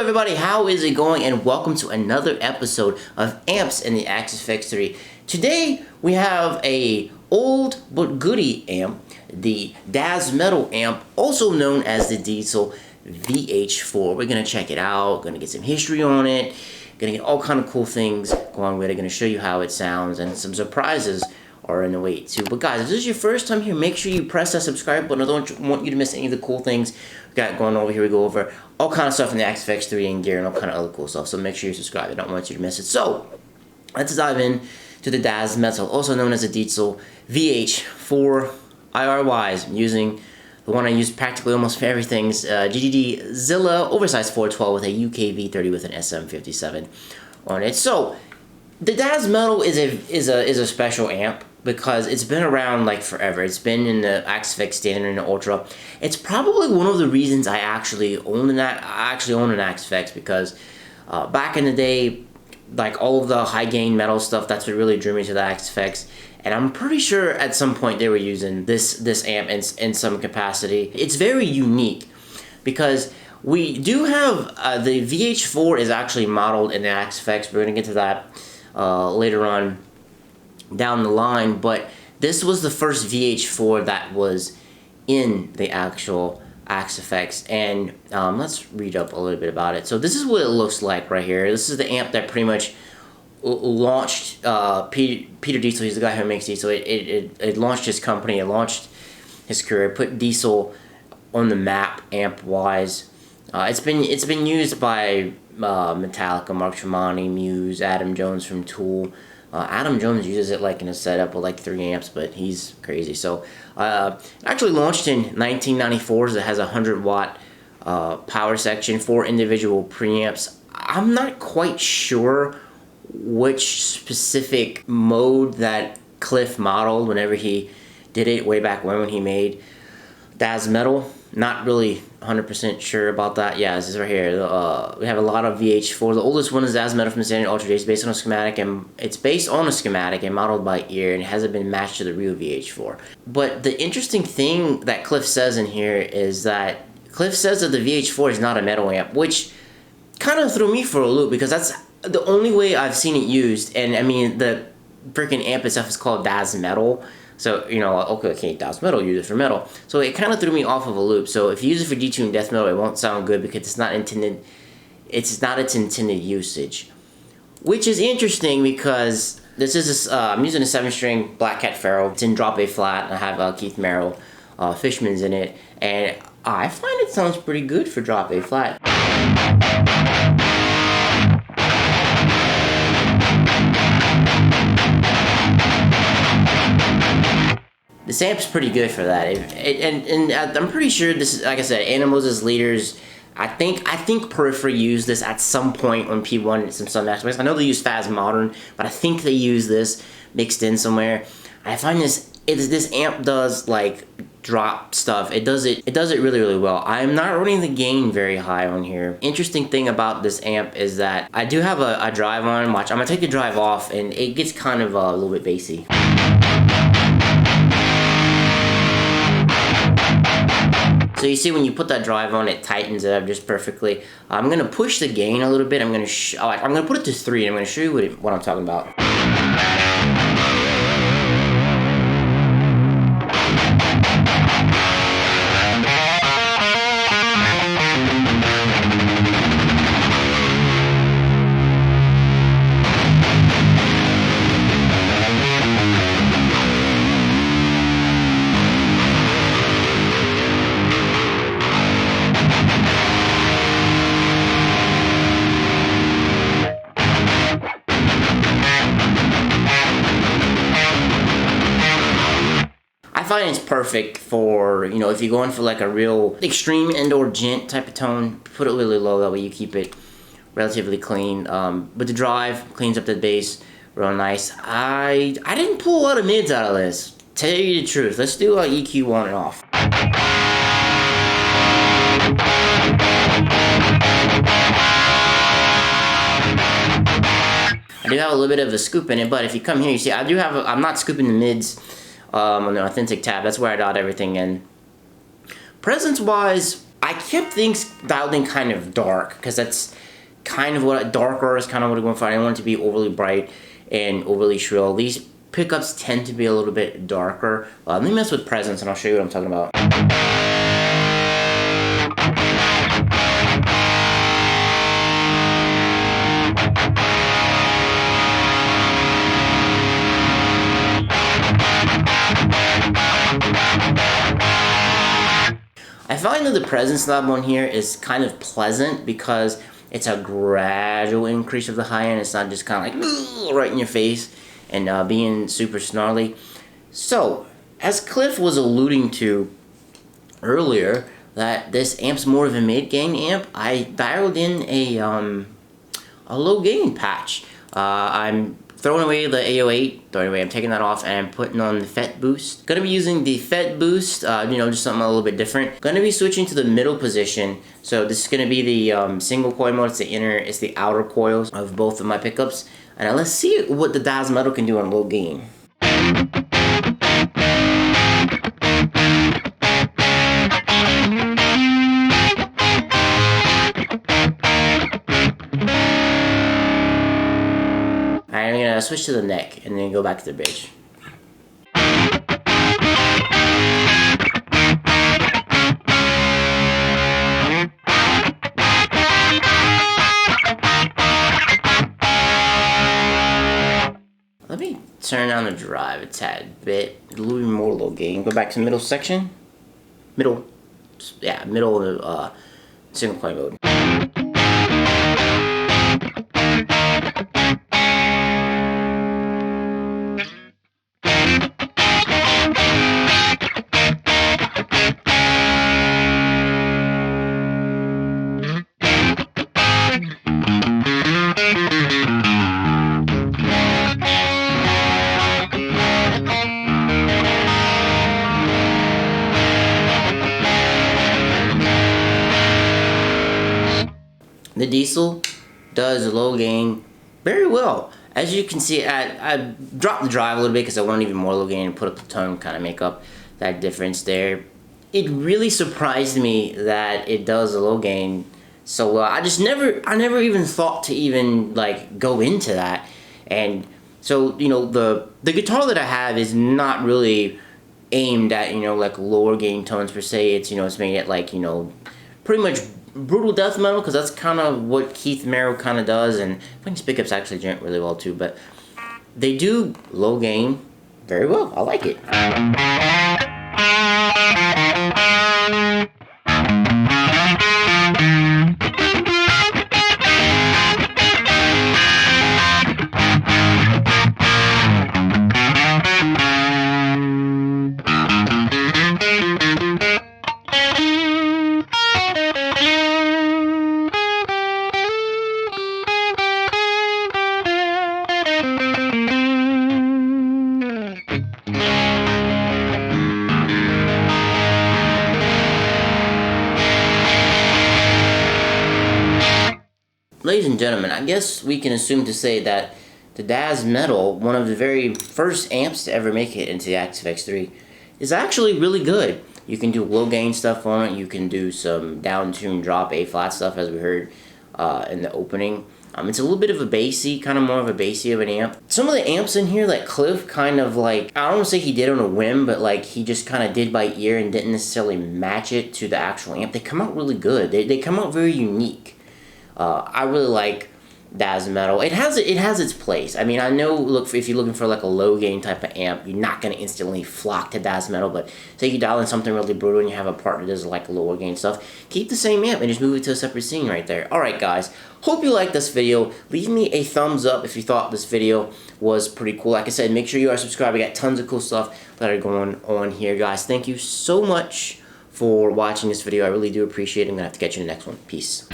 everybody, how is it going? And welcome to another episode of Amps in the Axe FX3. Today we have a old but goodie amp, the Daz Metal amp, also known as the Diezel VH4. We're gonna check it out, gonna get some history on it, gonna get all kind of cool things going with it, gonna show you how it sounds, and some surprises are in the wait too. But guys, if this is your first time here, make sure you press that subscribe button. I don't want you to miss any of the cool things we got going over here. We go over all kind of stuff in the Axe FX3 and gear and all kind of other cool stuff. So make sure you subscribe. I don't want you to miss it. So let's dive in to the Daz Metal, also known as the Diezel VH4 IRYs. I'm using the one I use practically almost for everything. GDD Zilla oversized 412 with a UK V30 with an SM57 on it. So the Daz Metal is a special amp because it's been around like forever. It's been in the Axe FX Standard and the Ultra. It's probably one of the reasons I actually own an Axe FX, because back in the day, like all of the high gain metal stuff, that's what really drew me to the Axe FX. And I'm pretty sure at some point they were using this amp in some capacity. It's very unique because we do have the VH4 is actually modeled in the Axe FX. We're gonna get to that later on down the line, but this was the first VH4 that was in the actual Axe FX. And let's read up a little bit about it. So this is what it looks like right here. This is the amp that pretty much launched Peter Diezel. He's the guy who makes Diezel. It launched his company, it launched his career, put Diezel on the map amp wise. It's been used by Metallica, Mark Tremonti, Muse, Adam Jones from Tool. Adam Jones uses it like in a setup with like 3 amps, but he's crazy. So actually launched in 1994. So it has a 100-watt power section, 4 individual preamps. I'm not quite sure which specific mode that Cliff modeled whenever he did it way back when he made Daz Metal. Not really 100% sure about that. Yeah, this is right here. We have a lot of VH4. The oldest one is Daz Metal from the Standard Ultra. It's based on a schematic, and it's based on a schematic and modeled by ear, and it hasn't been matched to the real VH4. But the interesting thing that Cliff says in here is that Cliff says that the VH4 is not a metal amp, which kind of threw me for a loop because that's the only way I've seen it used. And I mean, the freaking amp itself is called Daz Metal. So, you know, okay, Daz Metal, use it for metal. So it kind of threw me off of a loop. So if you use it for detuned death metal, it won't sound good because it's not its intended usage. Which is interesting because this is I'm using a 7-string Black Cat Ferro. It's in drop A flat, and I have Keith Merrill Fishman's in it, and I find it sounds pretty good for drop A flat. This amp's pretty good for that, and I'm pretty sure this is, like I said, Animals as Leaders. I think Periphery used this at some point on P1 and some aspects. I know they use Faz Modern, but I think they use this mixed in somewhere. I find this amp does like drop stuff. It does it really, really well. I'm not running the gain very high on here. Interesting thing about this amp is that I do have a drive on. Watch, I'm gonna take the drive off, and it gets kind of a little bit bassy. So you see when you put that drive on, it tightens it up just perfectly. I'm gonna push the gain a little bit. I'm gonna put it to 3, and I'm gonna show you what I'm talking about. I find it's perfect for, you know, if you're going for like a real extreme and/or gent type of tone, put it really low, that way you keep it relatively clean. But the drive cleans up the bass real nice. I didn't pull a lot of mids out of this, tell you the truth. Let's do EQ on and off. I do have a little bit of a scoop in it, but if you come here, you see I'm not scooping the mids on the authentic tab. That's where I dot everything in. Presence wise, I kept things dialed in kind of dark, because that's kind of what darker is kind of what I'm going for. I didn't want it to be overly bright and overly shrill. These pickups tend to be a little bit darker. Let me mess with presence and I'll show you what I'm talking about. I find that the presence knob on here is kind of pleasant because it's a gradual increase of the high end. It's not just kind of like right in your face and being super snarly. So, as Cliff was alluding to earlier, that this amp's more of a mid-gain amp, I dialed in a low gain patch. I'm throwing away the 808, I'm taking that off and I'm putting on the FET boost. Gonna be using the FET boost, just something a little bit different. Gonna be switching to the middle position. So this is gonna be the single coil mode. It's the outer coils of both of my pickups. And now let's see what the Diezel Metal can do on low gain. I'm gonna switch to the neck and then go back to the bridge. Let me turn down the drive a tad bit, a little bit more low gain. Go back to the middle section. Middle of the single coil mode. The Diezel does low gain very well. As you can see, I dropped the drive a little bit because I wanted even more low gain and put up the tone, kind of make up that difference there. It really surprised me that it does a low gain so well. I never even thought to even like go into that. And so, the guitar that I have is not really aimed at, like lower gain tones per se. It's made at like, pretty much brutal death metal, because that's kind of what Keith Merrow kind of does, and I think his pickups actually gent really well too, but they do low gain very well. I like it. Ladies and gentlemen, I guess we can assume to say that the Diezel Metal, one of the very first amps to ever make it into the Active X3, is actually really good. You can do low gain stuff on it, you can do some down tune drop A flat stuff as we heard in the opening. It's a little bit of a bassy, kind of more of a bassy of an amp. Some of the amps in here that Cliff kind of like, I don't want to say he did on a whim, but like he just kind of did by ear and didn't necessarily match it to the actual amp. They come out really good. They come out very unique. I really like Diezel Metal. It has its place. I mean, I know, if you're looking for like a low gain type of amp, you're not going to instantly flock to Diezel Metal, but say you dial in something really brutal and you have a part that does like lower gain stuff, keep the same amp and just move it to a separate scene right there. Alright guys, hope you liked this video. Leave me a thumbs up if you thought this video was pretty cool. Like I said, make sure you are subscribed. We got tons of cool stuff that are going on here, guys. Thank you so much for watching this video. I really do appreciate it. I'm going to have to catch you in the next one. Peace.